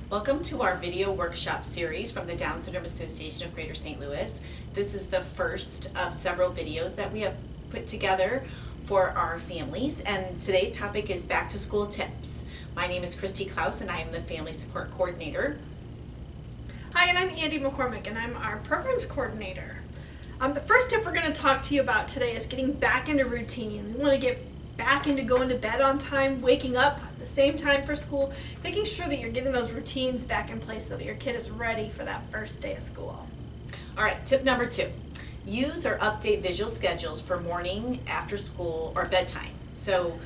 Welcome to our video workshop series from the Down Syndrome Association of Greater St. Louis. This is the first of several videos that we have put together for our families, and today's topic is back to school tips. My name is Chirsty and I am the Family Support Coordinator. Hi, and I'm Andi McCormick, and I'm our Programs Coordinator. The first tip we're going to talk to you about today is getting back into routine. We want to get back into going to bed on time, waking up at the same time for school, making sure that you're getting those routines back in place so that your kid is ready for that first day of school. All right, tip number 2. Use or update visual schedules for morning, after school, or bedtime. So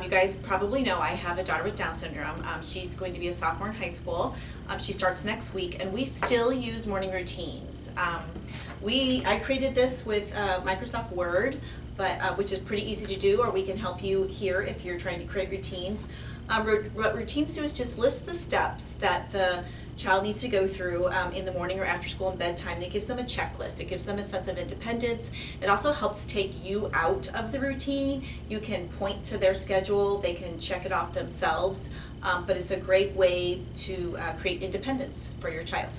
you guys probably know I have a daughter with Down syndrome. She's going to be a sophomore in high school. She starts next week, and we still use morning routines. I created this with Microsoft Word, but which is pretty easy to do, or we can help you here if you're trying to create routines. What routines do is just list the steps that the child needs to go through in the morning or after school and bedtime, and it gives them a checklist. It gives them a sense of independence. It also helps take you out of the routine. You can point to their schedule, they can check it off themselves, but it's a great way to create independence for your child.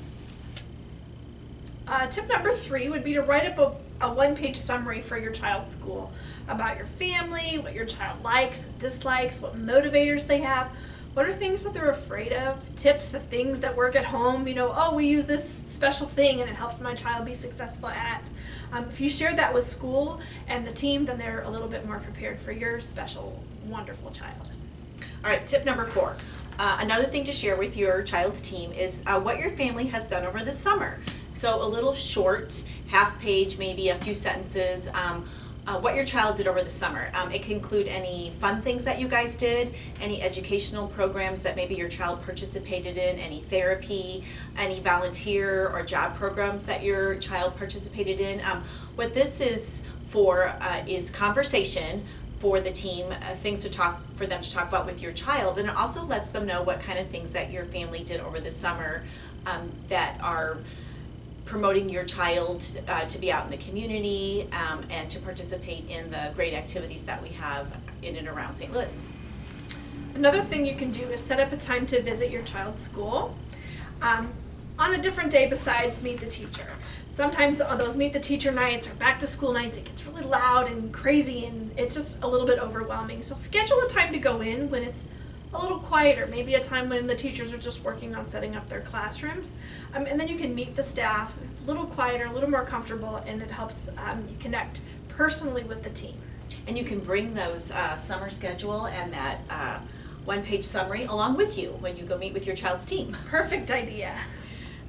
Tip number 3 would be to write up a one-page summary for your child's school about your family, what your child likes and dislikes, what motivators they have, what are things that they're afraid of, tips, the things that work at home, we use this special thing and it helps my child be successful at. If you share that with school and the team, then they're a little bit more prepared for your special, wonderful child. All right, tip number 4. Another thing to share with your child's team is what your family has done over the summer. So a little short, half page, maybe a few sentences, what your child did over the summer. It can include any fun things that you guys did, any educational programs that maybe your child participated in, any therapy, any volunteer or job programs that your child participated in. What this is for is conversation for the team, things for them to talk about with your child, and it also lets them know what kind of things that your family did over the summer that are promoting your child to be out in the community and to participate in the great activities that we have in and around St. Louis. Another thing you can do is set up a time to visit your child's school on a different day besides Meet the Teacher. Sometimes on those Meet the Teacher nights or back to school nights, it gets really loud and crazy and it's just a little bit overwhelming. So schedule a time to go in when it's a little quieter, maybe a time when the teachers are just working on setting up their classrooms. And then you can meet the staff. It's a little quieter, a little more comfortable, and it helps you connect personally with the team. And you can bring those summer schedule and that one-page summary along with you when you go meet with your child's team. Perfect idea.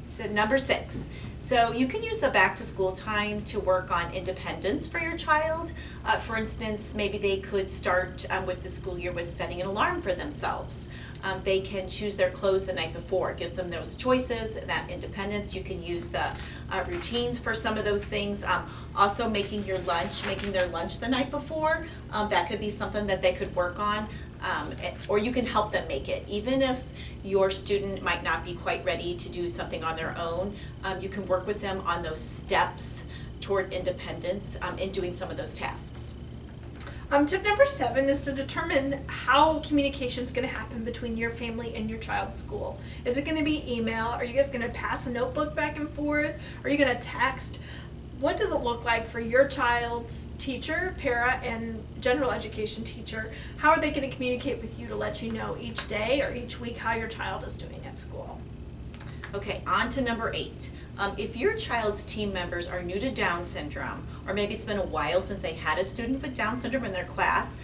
So number 6. So you can use the back to school time to work on independence for your child. For instance, maybe they could start with the school year with setting an alarm for themselves. They can choose their clothes the night before. It gives them those choices, that independence. You can use the routines for some of those things. Also making their lunch the night before. That could be something that they could work on. Or you can help them make it. Even if your student might not be quite ready to do something on their own, you can work with them on those steps toward independence in doing some of those tasks. Tip number 7 is to determine how communication is going to happen between your family and your child's school. Is it going to be email? Are you guys going to pass a notebook back and forth? Are you going to text? What does it look like for your child's teacher, para, and general education teacher? How are they going to communicate with you to let you know each day or each week how your child is doing at school? Okay, on to number 8. If your child's team members are new to Down syndrome, or maybe it's been a while since they had a student with Down syndrome in their class,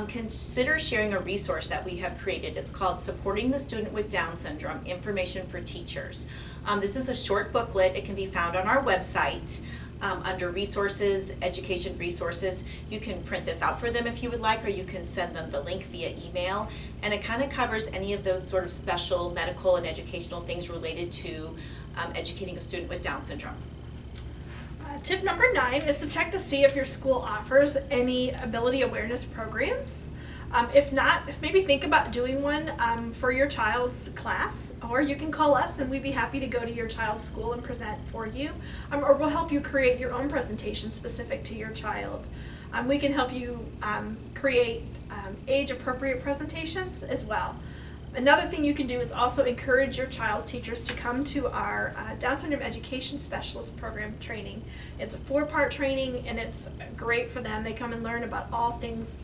consider sharing a resource that we have created. It's called Supporting the Student with Down Syndrome, Information for Teachers. This is a short booklet. It can be found on our website. Under resources, education resources. You can print this out for them if you would like, or you can send them the link via email. And it kind of covers any of those sort of special medical and educational things related to educating a student with Down syndrome. Tip number 9 is to check to see if your school offers any ability awareness programs. If not, maybe think about doing one for your child's class, or you can call us and we'd be happy to go to your child's school and present for you, or we'll help you create your own presentation specific to your child. We can help you create age-appropriate presentations as well. Another thing you can do is also encourage your child's teachers to come to our Down Syndrome Education Specialist Program training. It's a 4-part training and it's great for them. They come and learn about all things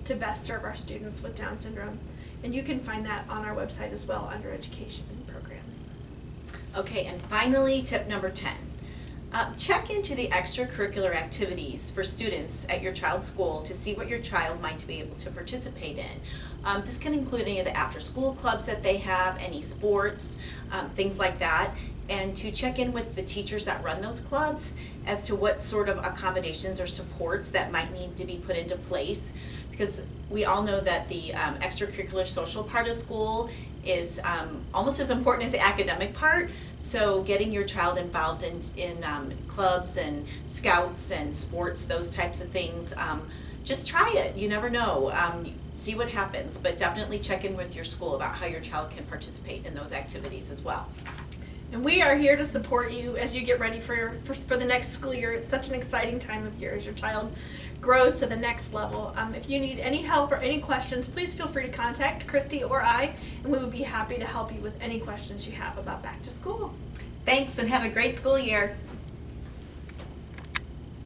to best serve our students with Down syndrome. And you can find that on our website as well under education programs. Okay, and finally, tip number 10. Check into the extracurricular activities for students at your child's school to see what your child might be able to participate in. This can include any of the after-school clubs that they have, any sports, things like that, and to check in with the teachers that run those clubs as to what sort of accommodations or supports that might need to be put into place, because we all know that the extracurricular social part of school is almost as important as the academic part. So getting your child involved in clubs and scouts and sports, those types of things, just try it. You never know. See what happens, but definitely check in with your school about how your child can participate in those activities as well. And we are here to support you as you get ready for the next school year. It's such an exciting time of year as your child grows to the next level. If you need any help or any questions, please feel free to contact Chirsty or I, and we would be happy to help you with any questions you have about back to school. Thanks, and have a great school year.